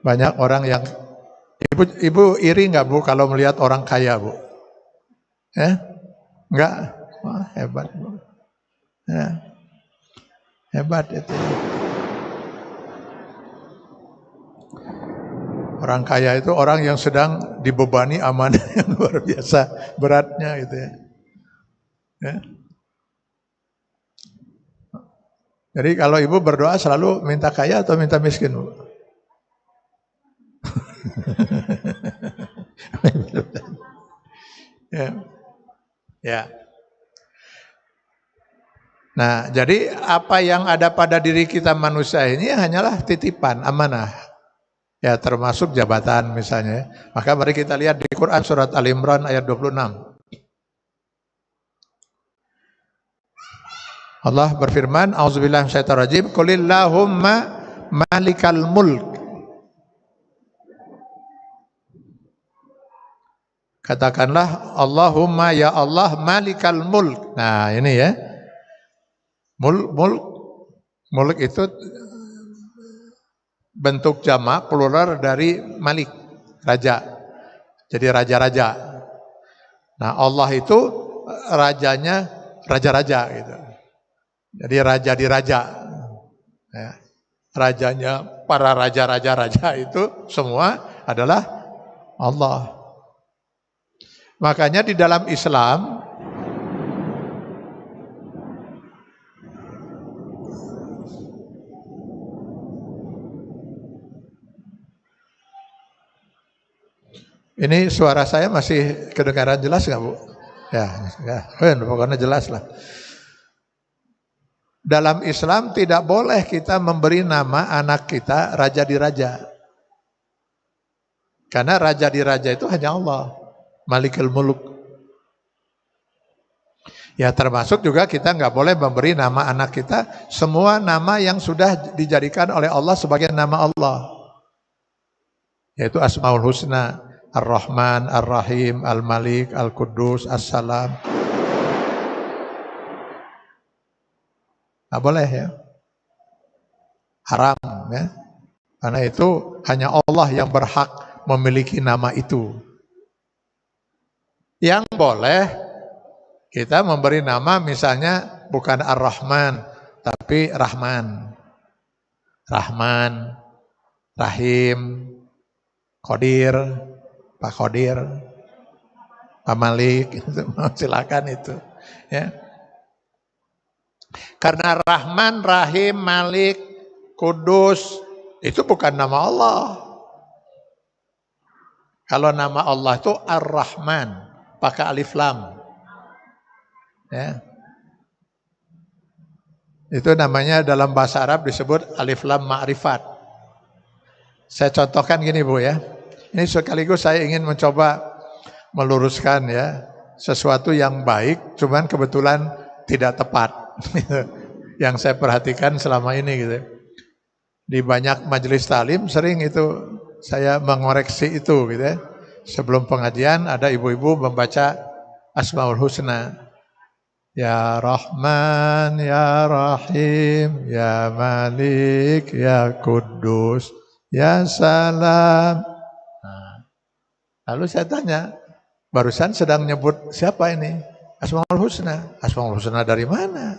Banyak orang yang ibu iri nggak Bu kalau melihat orang kaya Bu? Enggak? Wah, hebat Bu. Ya, hebat itu. Orang kaya itu orang yang sedang dibebani amanah yang luar biasa beratnya gitu ya. Ya. Jadi kalau ibu berdoa selalu minta kaya atau minta miskin Bu? Ya. Ya. Nah, jadi apa yang ada pada diri kita manusia ini hanyalah titipan, amanah. Ya, termasuk jabatan misalnya. Maka mari kita lihat di Quran surat Al-Imran ayat 26. Allah berfirman, "A'udzubillahi minasyaitonir rajim, qulillahumma malikal mulk." Katakanlah, Allahumma ya Allah malikal mulk. Nah, ini ya. Mulk itu bentuk jamak plural dari malik, raja. Jadi raja-raja. Nah, Allah itu rajanya raja-raja gitu. Jadi raja di raja. Ya. Rajanya para raja-raja itu semua adalah Allah. Makanya di dalam Islam ini suara saya masih kedengaran jelas nggak Bu? Ya, pokoknya jelas lah. Dalam Islam tidak boleh kita memberi nama anak kita raja di raja. Karena raja di raja itu hanya Allah, Malikul Muluk. Ya termasuk juga kita nggak boleh memberi nama anak kita semua nama yang sudah dijadikan oleh Allah sebagai nama Allah. Yaitu Asmaul Husna, Ar-Rahman, Ar-Rahim, Al-Malik, Al-Quddus, As-Salam. Nggak boleh ya. Haram ya. Karena itu hanya Allah yang berhak memiliki nama itu. Yang boleh kita memberi nama misalnya bukan Ar-Rahman, tapi Rahman. Rahman, Rahim, Qadir, Pak Qadir, Pak Malik, silakan itu. Ya. Karena Rahman, Rahim, Malik, Kudus itu bukan nama Allah. Kalau nama Allah itu Ar-Rahman, pakai alif lam. Ya. Itu namanya dalam bahasa Arab disebut alif lam ma'rifat. Saya contohkan gini Bu ya. Ini sekaligus saya ingin mencoba meluruskan ya sesuatu yang baik, cuman kebetulan tidak tepat. Yang saya perhatikan selama ini gitu. Di banyak majelis talim sering itu saya mengoreksi itu gitu ya. Sebelum pengajian ada ibu-ibu membaca Asmaul Husna. Ya Rahman, Ya Rahim, Ya Malik, Ya Kudus, Ya Salam. Nah, lalu saya tanya, barusan sedang nyebut siapa ini? Asmaul Husna. Asmaul Husna dari mana?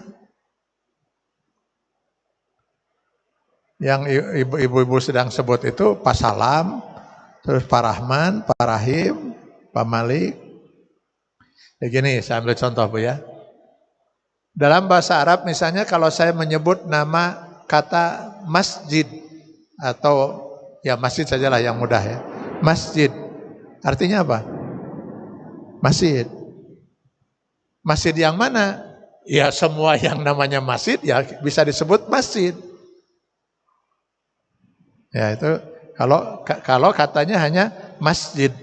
Yang ibu-ibu sedang sebut itu Pak Salam, terus Pak Rahman, Pak Rahim, Pak Malik. Ya gini, saya ambil contoh Bu ya. Dalam bahasa Arab misalnya kalau saya menyebut nama kata masjid atau ya masjid sajalah yang mudah ya. Masjid artinya apa? Masjid. Masjid yang mana? Ya semua yang namanya masjid ya bisa disebut masjid. Ya itu kalau katanya hanya masjid.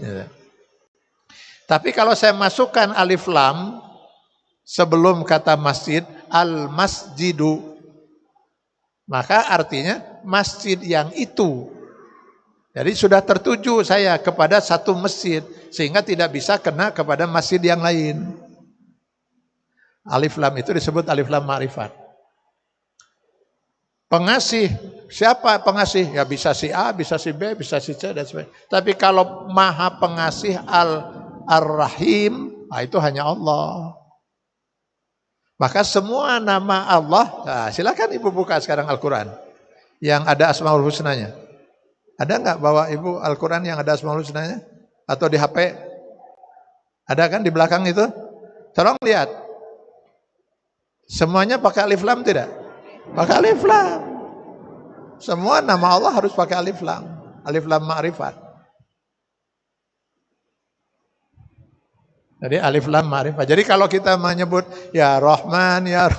Tapi kalau saya masukkan alif lam sebelum kata masjid, al-masjidu, maka artinya masjid yang itu. Jadi sudah tertuju saya kepada satu masjid, sehingga tidak bisa kena kepada masjid yang lain. Alif lam itu disebut alif lam ma'rifat. Pengasih Siapa pengasih? Ya bisa si A, bisa si B, bisa si C dan sebagainya. Tapi kalau Maha Pengasih Ar-Rahim, itu hanya Allah. Maka semua nama Allah, nah silakan Ibu buka sekarang Al-Quran yang ada Asmaul Husnanya. Ada nggak bawa Ibu Al-Quran yang ada Asmaul Husnanya? Atau di HP? Ada kan di belakang itu? Tolong lihat. Semuanya pakai alif lam tidak? Pakai alif lam. Semua nama Allah harus pakai alif lam. Alif lam ma'rifat. Jadi alif lam ma'rifat. Jadi kalau kita menyebut ya Rahman, ya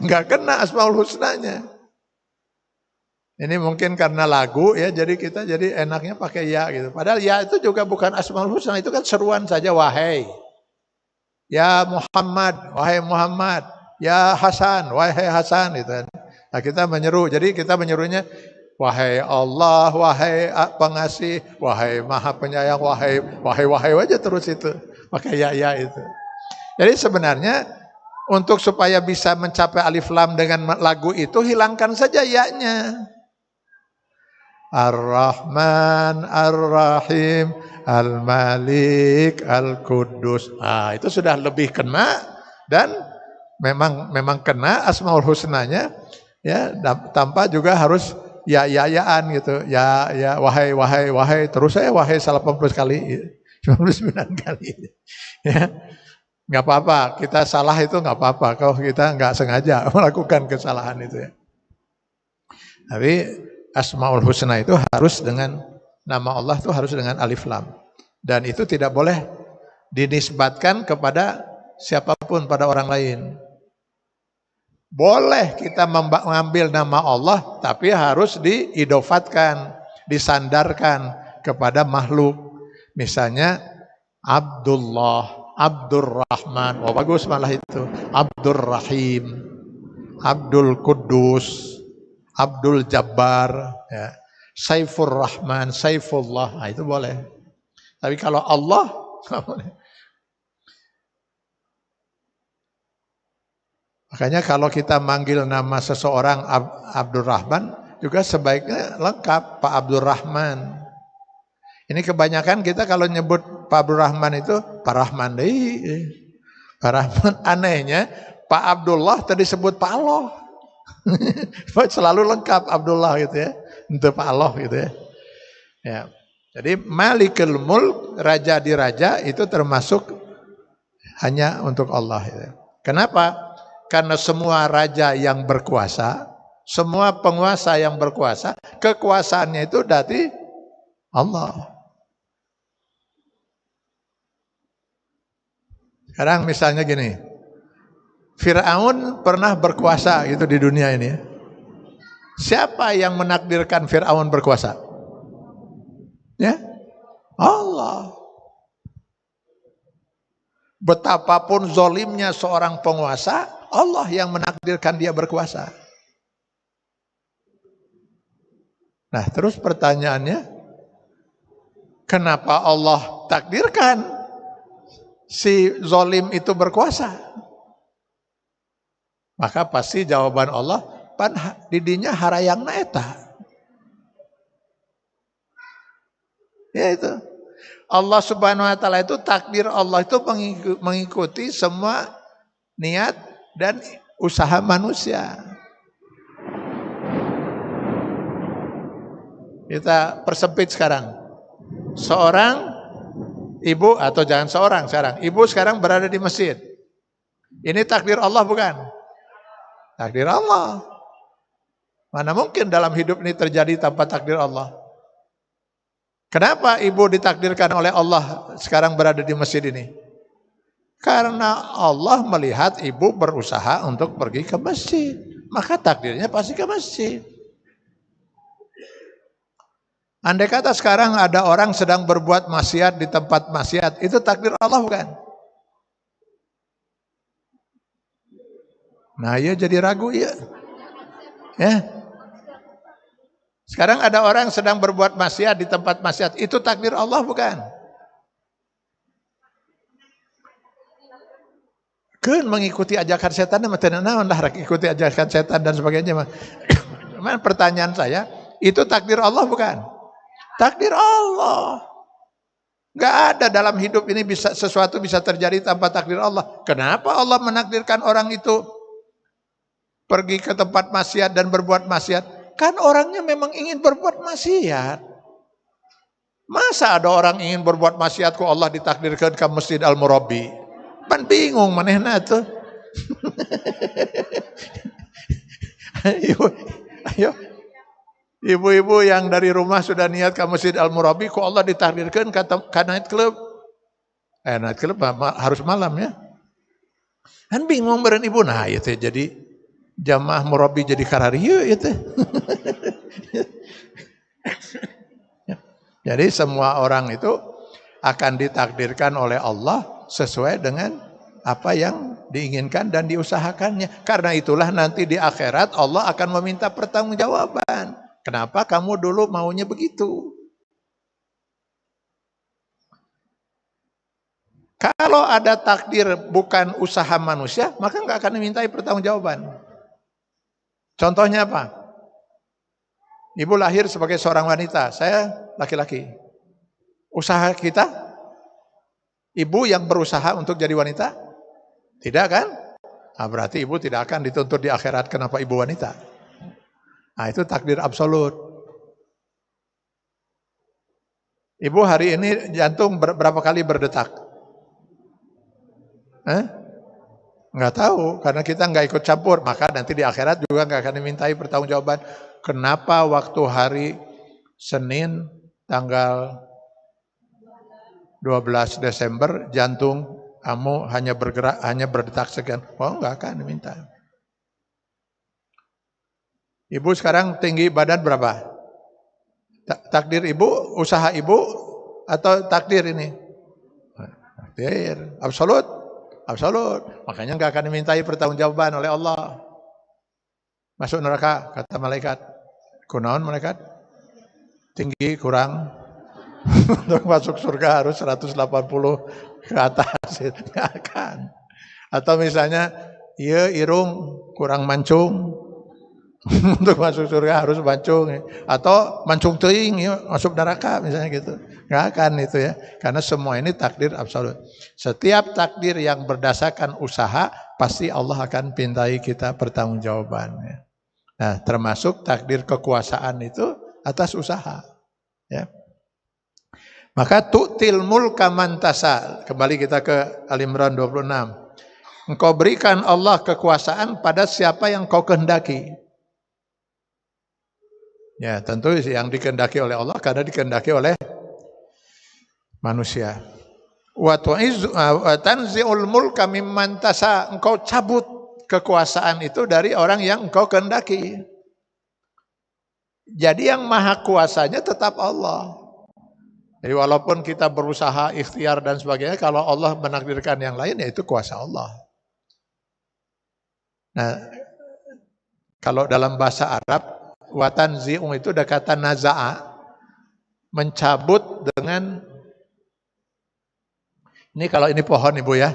enggak kena Asmaul Husnanya. Ini mungkin karena lagu ya, jadi kita jadi enaknya pakai ya gitu. Padahal ya itu juga bukan Asmaul Husna, itu kan seruan saja, wahai. Ya Muhammad, wahai Muhammad. Ya Hasan, wahai Hasan gitu kan. Nah, kita menyeru, jadi kita menyerunya wahai Allah, wahai pengasih, wahai Maha Penyayang, wahai aja terus itu. Pakai ya itu. Jadi sebenarnya untuk supaya bisa mencapai alif lam dengan lagu itu, hilangkan saja ya-nya. Ar-Rahman, Ar-Rahim, Al-Malik, Al-Quddus. Itu sudah lebih kena dan memang kena Asmaul Husnanya. Ya, tanpa juga harus ya-yaan gitu. Ya, wahai, terus saya wahai 80 kali, 99 kali. Ya. Enggak apa-apa, kita salah itu enggak apa-apa kalau kita enggak sengaja melakukan kesalahan itu ya. Tapi Asmaul Husna itu harus dengan nama Allah itu harus dengan alif lam. Dan itu tidak boleh dinisbatkan kepada siapapun, pada orang lain. Boleh kita mengambil nama Allah, tapi harus diidofatkan, disandarkan kepada makhluk. Misalnya Abdullah, Abdurrahman, bagus malah itu. Abdurrahim, Abdul Quddus, Abdul Jabbar, ya. Saifur Rahman, Saifullah, itu boleh. Tapi kalau Allah, nggak boleh. Makanya kalau kita manggil nama seseorang Abdurrahman, juga sebaiknya lengkap Pak Abdurrahman. Ini kebanyakan kita kalau nyebut Pak Abdurrahman itu Pak Rahman deh. Pak Rahman, anehnya Pak Abdullah tadi sebut Pak Allah. Selalu lengkap Abdullah gitu ya. Untuk Pak Allah gitu ya. Ya. Jadi Malikul Mulk, raja di raja itu termasuk hanya untuk Allah gitu. Kenapa? Karena semua raja yang berkuasa, semua penguasa yang berkuasa, kekuasaannya itu dari Allah. Sekarang misalnya gini, Fir'aun pernah berkuasa gitu di dunia ini. Siapa yang menakdirkan Fir'aun berkuasa? Ya, Allah. Betapapun zolimnya seorang penguasa, Allah yang menakdirkan dia berkuasa. Nah, terus pertanyaannya, kenapa Allah takdirkan si zolim itu berkuasa? Maka pasti jawaban Allah, pan didinya harayang naeta. Ya itu. Allah Subhanahu wa taala itu, takdir Allah itu mengikuti semua niat dan usaha manusia. Kita persempit sekarang. Seorang ibu, atau jangan seorang sekarang, ibu sekarang berada di masjid. Ini takdir Allah bukan? Takdir Allah. Mana mungkin dalam hidup ini terjadi tanpa takdir Allah? Kenapa ibu ditakdirkan oleh Allah sekarang berada di masjid ini? Karena Allah melihat ibu berusaha untuk pergi ke masjid, maka takdirnya pasti ke masjid. Andai kata sekarang ada orang sedang berbuat maksiat di tempat maksiat, itu takdir Allah bukan? Nah, ya jadi ragu ya. Sekarang ada orang sedang berbuat maksiat di tempat maksiat, itu takdir Allah bukan? Kan mengikuti ajakan setan, ikuti ajakan setan dan sebagainya. Cuman pertanyaan saya, itu takdir Allah bukan? Takdir Allah. Gak ada dalam hidup ini sesuatu bisa terjadi tanpa takdir Allah. Kenapa Allah menakdirkan orang itu pergi ke tempat maksiat dan berbuat maksiat? Kan orangnya memang ingin berbuat maksiat. Masa ada orang ingin berbuat maksiat kok Allah ditakdirkan ke Masjid Al-Murabbi? Pan bingung manehna tuh. Ayo. Ibu-ibu yang dari rumah sudah niat ke Masjid Al-Murabbi, kok Allah ditakdirkan ke night club? Night club harus malam ya. Kan bingung beren ibu. Nah itu jadi jamaah Murabbi jadi kararieu itu. Jadi semua orang itu akan ditakdirkan oleh Allah sesuai dengan apa yang diinginkan dan diusahakannya. Karena itulah nanti di akhirat Allah akan meminta pertanggungjawaban. Kenapa kamu dulu maunya begitu? Kalau ada takdir bukan usaha manusia, maka nggak akan dimintai pertanggungjawaban. Contohnya apa? Ibu lahir sebagai seorang wanita, saya laki-laki. Usaha kita, ibu yang berusaha untuk jadi wanita? Tidak kan? Nah, berarti ibu tidak akan dituntut di akhirat kenapa ibu wanita. Nah itu takdir absolut. Ibu hari ini jantung berapa kali berdetak? Nggak tahu, karena kita nggak ikut campur. Maka nanti di akhirat juga nggak akan dimintai pertanggungjawaban. Kenapa waktu hari Senin tanggal 12 Desember jantung kamu hanya bergerak, hanya berdetak sekian? Oh nggak akan diminta. Ibu sekarang tinggi badan berapa? Takdir ibu, usaha ibu, atau takdir ini? Takdir, absolut. Makanya nggak akan dimintai pertanggungjawaban oleh Allah. Masuk neraka, kata malaikat. Kunaon malaikat? Tinggi kurang. Untuk masuk surga harus 180 ke atas. Nggak akan. Atau misalnya, iya irung kurang mancung. Untuk masuk surga harus mancung, atau mancung teuing masuk neraka misalnya gitu. Nggak akan itu ya, karena semua ini takdir absolut. Setiap takdir yang berdasarkan usaha pasti Allah akan pintai kita pertanggungjawaban. Nah, termasuk takdir kekuasaan itu atas usaha. Ya. Maka tu'til mulka man tasha. Kembali kita ke Al-Imran 26. Engkau berikan Allah kekuasaan pada siapa yang kau kehendaki. Ya tentu yang dikehendaki oleh Allah karena dikehendaki oleh manusia. Wa tanzi'ul mulka mimman tasha, engkau cabut kekuasaan itu dari orang yang engkau kehendaki. Jadi yang maha kuasanya tetap Allah. Jadi walaupun kita berusaha ikhtiar dan sebagainya, kalau Allah menakdirkan yang lain ya itu kuasa Allah. Nah, kalau dalam bahasa Arab watan zi'ung itu ada kata naza'a, mencabut dengan, ini kalau ini pohon ibu ya,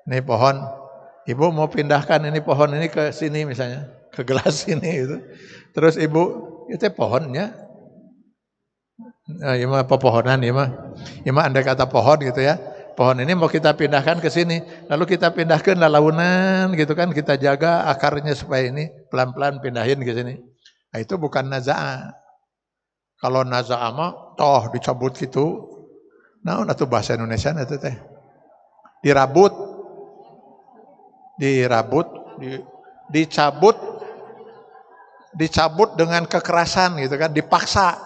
ini pohon, ibu mau pindahkan ini pohon ini ke sini misalnya, ke gelas ini gitu. Terus ibu, itu pohonnya, ya mah pepohonan ya mah andai kata pohon gitu ya, pohon ini mau kita pindahkan ke sini, lalu kita pindahkan lalaunan gitu kan, kita jaga akarnya supaya ini pelan-pelan pindahin ke sini. Nah, itu bukan naza'a. Kalau naza'a mah toh dicabut gitu. Nah, itu bahasa Indonesia itu teh. Dirabut, dicabut dengan kekerasan gitu kan, dipaksa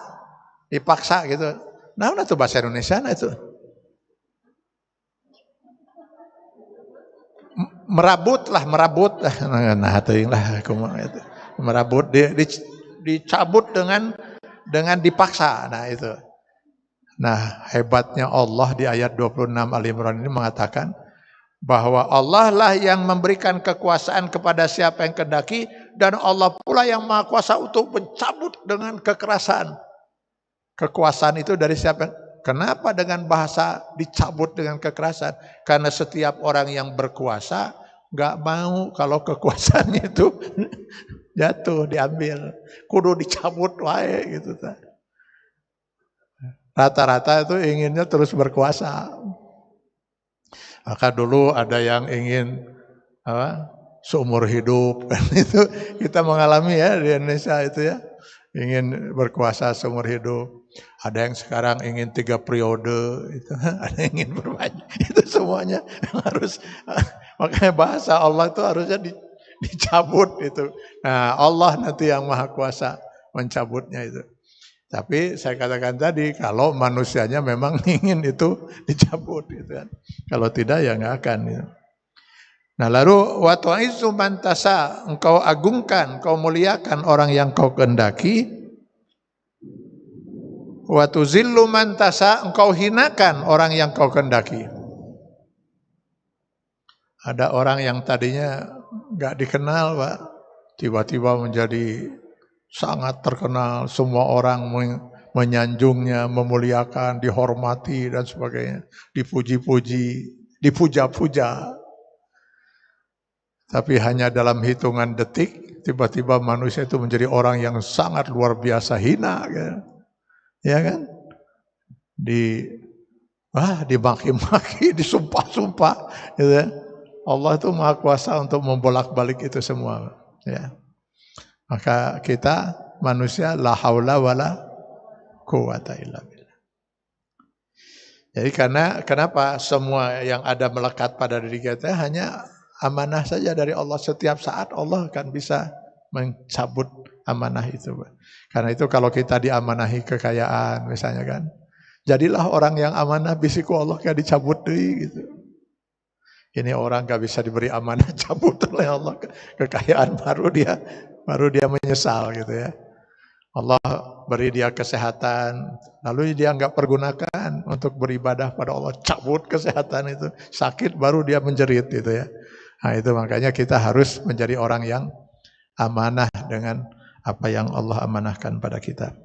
gitu. Nah, itu bahasa Indonesia itu. Merabut. Nah, itu lah aku mau itu. Merabut dicabut dengan dipaksa. Nah itu. Nah hebatnya Allah di ayat 26 Al-Imran ini mengatakan bahwa Allah lah yang memberikan kekuasaan kepada siapa yang kehendaki, dan Allah pula yang maha kuasa untuk mencabut dengan kekerasan. Kekuasaan itu dari siapa? Kenapa dengan bahasa dicabut dengan kekerasan? Karena setiap orang yang berkuasa gak mau kalau kekuasaannya itu jatuh, diambil. Kudu dicabut wae gitu. Rata-rata itu inginnya terus berkuasa. Maka dulu ada yang ingin seumur hidup, kan itu kita mengalami ya di Indonesia itu ya, ingin berkuasa seumur hidup. Ada yang sekarang ingin 3 periode, itu ada yang ingin berbanyak. Itu semuanya harus, makanya bahasa Allah itu harusnya dicabut itu. Nah, Allah nanti yang maha kuasa mencabutnya itu. Tapi saya katakan tadi, kalau manusianya memang ingin itu dicabut gitu kan. Kalau tidak ya nggak akan gitu. Nah, lalu wa tu'izzu man tasha, engkau agungkan, engkau muliakan orang yang kau kehendaki. Wa tuzillu man tasha, engkau hinakan orang yang kau kehendaki. Ada orang yang tadinya nggak dikenal, Pak, tiba-tiba menjadi sangat terkenal, semua orang menyanjungnya, memuliakan, dihormati dan sebagainya, dipuji-puji, dipuja-puja. Tapi hanya dalam hitungan detik, tiba-tiba manusia itu menjadi orang yang sangat luar biasa hina, kan? Ya kan? Dimaki-maki, disumpah-sumpah, gitu ya. Allah itu maha kuasa untuk membolak-balik itu semua, ya. Maka kita manusia la haula wala quwata illa billah. Jadi kenapa semua yang ada melekat pada diri kita hanya amanah saja dari Allah. Setiap saat Allah akan bisa mencabut amanah itu. Karena itu kalau kita diamanahi kekayaan misalnya kan, jadilah orang yang amanah, bisiku Allah gak dicabut deh gitu. Ini orang gak bisa diberi amanah, cabut oleh Allah kekayaan, baru dia menyesal gitu ya. Allah beri dia kesehatan, lalu dia nggak pergunakan untuk beribadah pada Allah, cabut kesehatan itu, sakit baru dia menjerit gitu ya. Nah itu makanya kita harus menjadi orang yang amanah dengan apa yang Allah amanahkan pada kita.